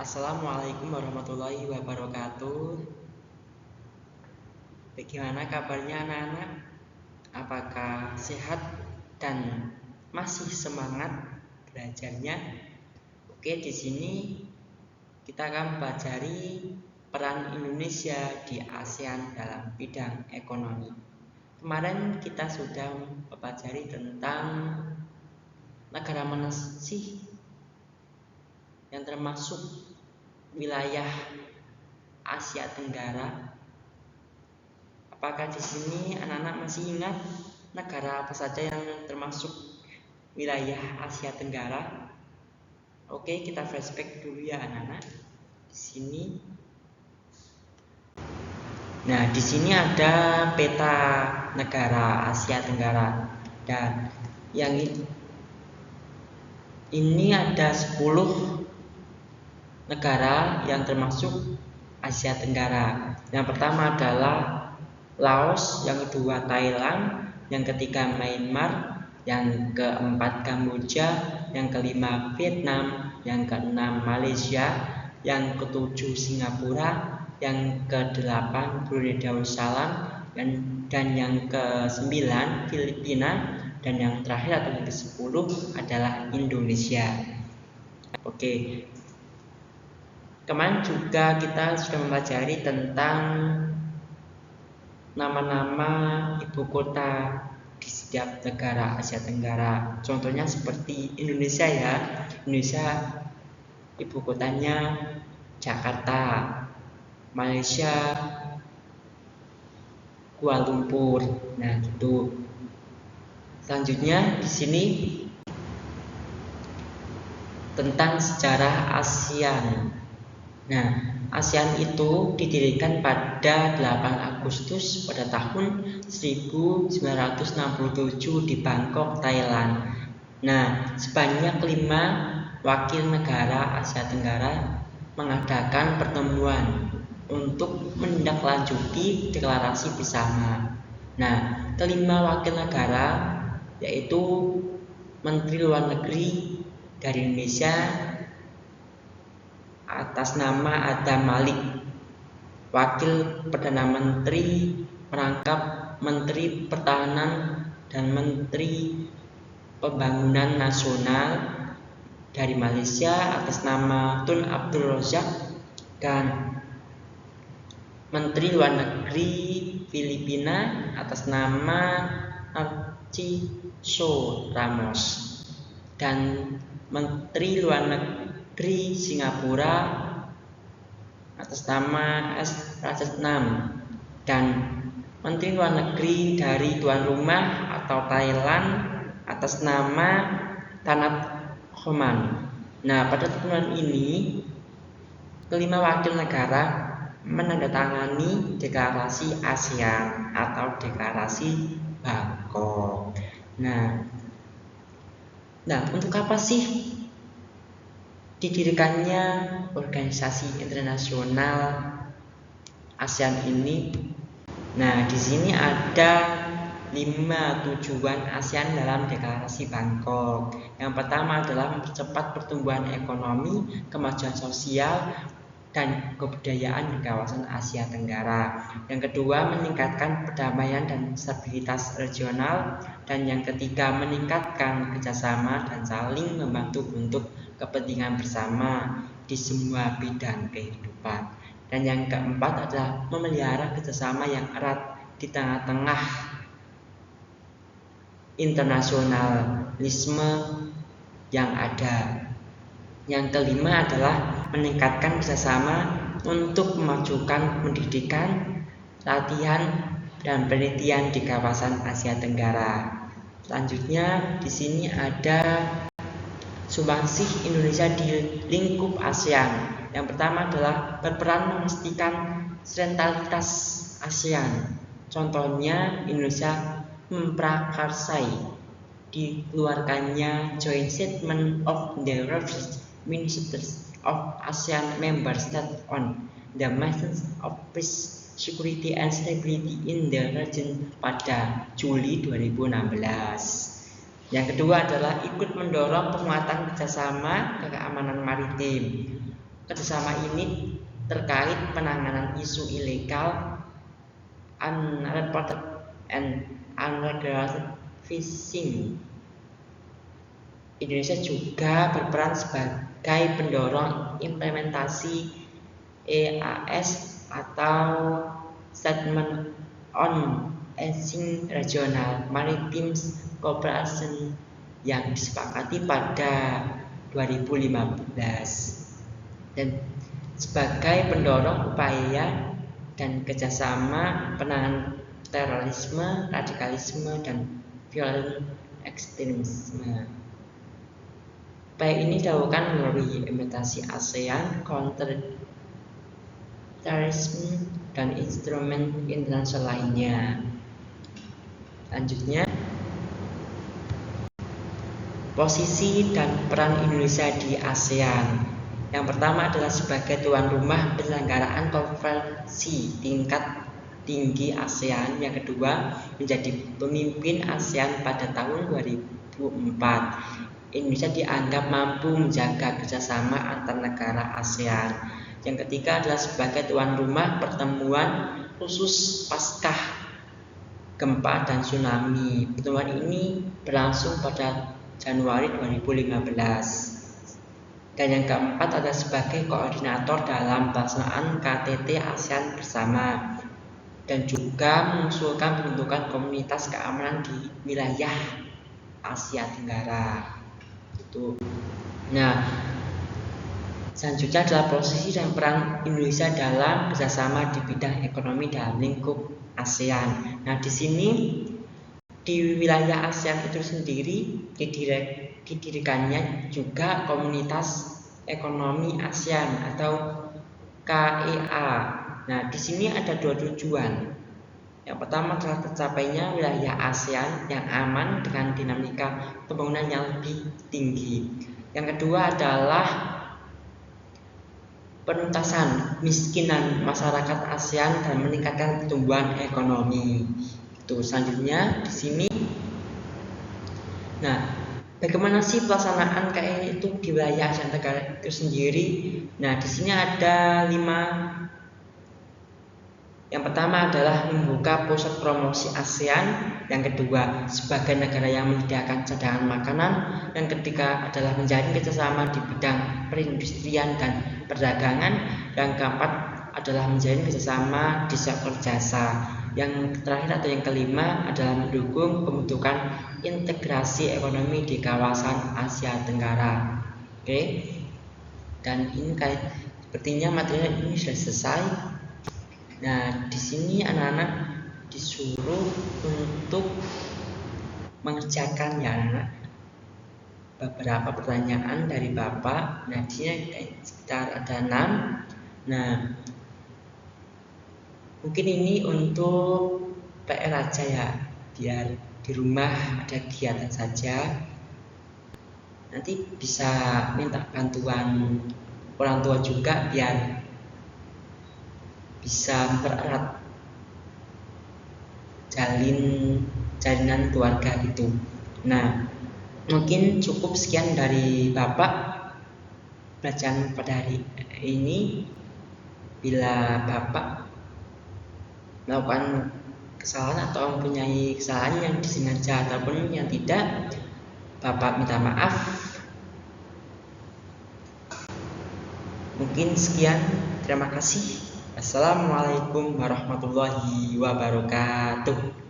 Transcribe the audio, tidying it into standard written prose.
Assalamualaikum warahmatullahi wabarakatuh. Bagaimana kabarnya anak-anak? Apakah sehat dan masih semangat belajarnya? Oke, di sini kita akan mempelajari peran Indonesia di ASEAN dalam bidang ekonomi. Kemarin kita sudah mempelajari tentang negara mana sih yang termasuk wilayah Asia Tenggara. Apakah di sini anak-anak masih ingat negara apa saja yang termasuk wilayah Asia Tenggara? Oke, kita flashback dulu ya anak-anak. Di sini. Nah, di sini ada peta negara Asia Tenggara dan yang ini ada 10 negara yang termasuk Asia Tenggara. Yang pertama adalah Laos, yang kedua Thailand, yang ketiga Myanmar, yang keempat Kamboja, yang kelima Vietnam, yang keenam Malaysia, yang ketujuh Singapura, yang kedelapan Brunei Darussalam, dan yang kesembilan Filipina, dan yang terakhir atau yang ke-10 adalah Indonesia. Oke. Kemarin juga kita sudah mempelajari tentang nama-nama ibu kota di setiap negara Asia Tenggara. Contohnya seperti Indonesia ya. Indonesia ibu kotanya Jakarta. Malaysia Kuala Lumpur. Nah, gitu. Selanjutnya di sini tentang sejarah ASEAN. Nah, ASEAN itu didirikan pada 8 Agustus pada tahun 1967 di Bangkok, Thailand. Nah, sebanyak 5 wakil negara Asia Tenggara mengadakan pertemuan untuk menindaklanjuti deklarasi bersama. Nah, kelima wakil negara yaitu Menteri Luar Negeri dari Indonesia atas nama Adam Malik, Wakil Perdana Menteri merangkap Menteri Pertahanan dan Menteri Pembangunan Nasional dari Malaysia atas nama Tun Abdul Razak, dan Menteri Luar Negeri Filipina atas nama Narciso Ramos, dan Menteri Luar Negeri Singapura atas nama S. Rajaratnam, dan Menteri Luar Negeri dari tuan rumah atau Thailand atas nama Tanat Homan. Nah, pada pertemuan ini kelima wakil negara menandatangani deklarasi ASEAN atau deklarasi Bangkok. Nah, untuk apa sih didirikannya organisasi internasional ASEAN ini? Nah, di sini ada 5 tujuan ASEAN dalam deklarasi Bangkok. Yang pertama adalah mempercepat pertumbuhan ekonomi, kemajuan sosial, dan kebudayaan di kawasan Asia Tenggara. Yang kedua, meningkatkan perdamaian dan stabilitas regional. Dan yang ketiga, meningkatkan kerjasama dan saling membantu untuk kepentingan bersama di semua bidang kehidupan. Dan yang keempat adalah memelihara kerjasama yang erat di tengah-tengah internasionalisme yang ada. Yang kelima adalah meningkatkan kerjasama untuk memajukan pendidikan, latihan, dan penelitian di kawasan Asia Tenggara. Selanjutnya di sini ada sumbangsih Indonesia di lingkup ASEAN. Yang pertama adalah berperan memastikan sentralitas ASEAN. Contohnya Indonesia memprakarsai dikeluarkannya Joint Statement of the Ministers of ASEAN Member States on the Maintenance of Peace, Security and Stability in the Region pada Juli 2016. Yang kedua adalah ikut mendorong penguatan kerjasama keamanan maritim. Kerjasama ini terkait penanganan isu ilegal, unreported and unregulated fishing. Indonesia juga berperan sebagai pendorong implementasi EAS atau Statement on Aging Regional Maritime Cooperation yang disepakati pada 2015 dan sebagai pendorong upaya dan kerjasama penanganan terorisme, radikalisme, dan violent ekstremisme. Upaya ini dilakukan melalui implementasi ASEAN Counter Terrorism dan instrumen internasional lainnya. Selanjutnya, posisi dan peran Indonesia di ASEAN. Yang pertama adalah sebagai tuan rumah penyelenggaraan konferensi tingkat tinggi ASEAN. Yang kedua, menjadi pemimpin ASEAN pada tahun 2004. Indonesia dianggap mampu menjaga kerjasama antar negara ASEAN. Yang ketiga adalah sebagai tuan rumah pertemuan khusus Paskah gempa dan tsunami. Pertemuan ini berlangsung pada Januari 2015. Dan yang keempat adalah sebagai koordinator dalam pelaksanaan KTT ASEAN bersama dan juga mengusulkan pembentukan komunitas keamanan di wilayah Asia Tenggara. Nah, selanjutnya adalah posisi dan peran Indonesia dalam kerjasama di bidang ekonomi dalam lingkup ASEAN. Nah, di sini di wilayah ASEAN itu sendiri didirikannya juga Komunitas Ekonomi ASEAN atau KEA. Nah, di sini ada dua tujuan. Yang pertama adalah tercapainya wilayah ASEAN yang aman dengan dinamika pembangunan yang lebih tinggi. Yang kedua adalah penuntasan kemiskinan masyarakat ASEAN dan meningkatkan pertumbuhan ekonomi. Selanjutnya di sini. Nah, bagaimana sih pelaksanaan KEA itu di wilayah ASEAN Tenggara itu sendiri? Nah, di sini ada 5. Yang pertama adalah membuka pusat promosi ASEAN. Yang kedua, sebagai negara yang menyediakan cadangan makanan. Yang ketiga adalah menjalin kerjasama di bidang perindustrian dan perdagangan. Yang keempat adalah menjalin kerjasama di sektor jasa. Yang terakhir atau yang kelima adalah mendukung pembentukan integrasi ekonomi di kawasan Asia Tenggara. Oke. Dan ini sepertinya materi ini sudah selesai. Nah, di sini anak-anak disuruh untuk mengerjakan ya anak-anak beberapa pertanyaan dari Bapak. Nah, di sini sekitar ada 6. Nah, mungkin ini untuk PR aja ya, biar di rumah ada kegiatan saja. Nanti bisa minta bantuan orang tua juga biar bisa mempererat jalinan keluarga gitu. Nah, mungkin cukup sekian dari Bapak bacaan pada hari ini. Bila Bapak melakukan kesalahan atau mempunyai kesalahan yang disengaja ataupun yang tidak, Bapak minta maaf. Mungkin sekian, terima kasih. Assalamualaikum warahmatullahi wabarakatuh.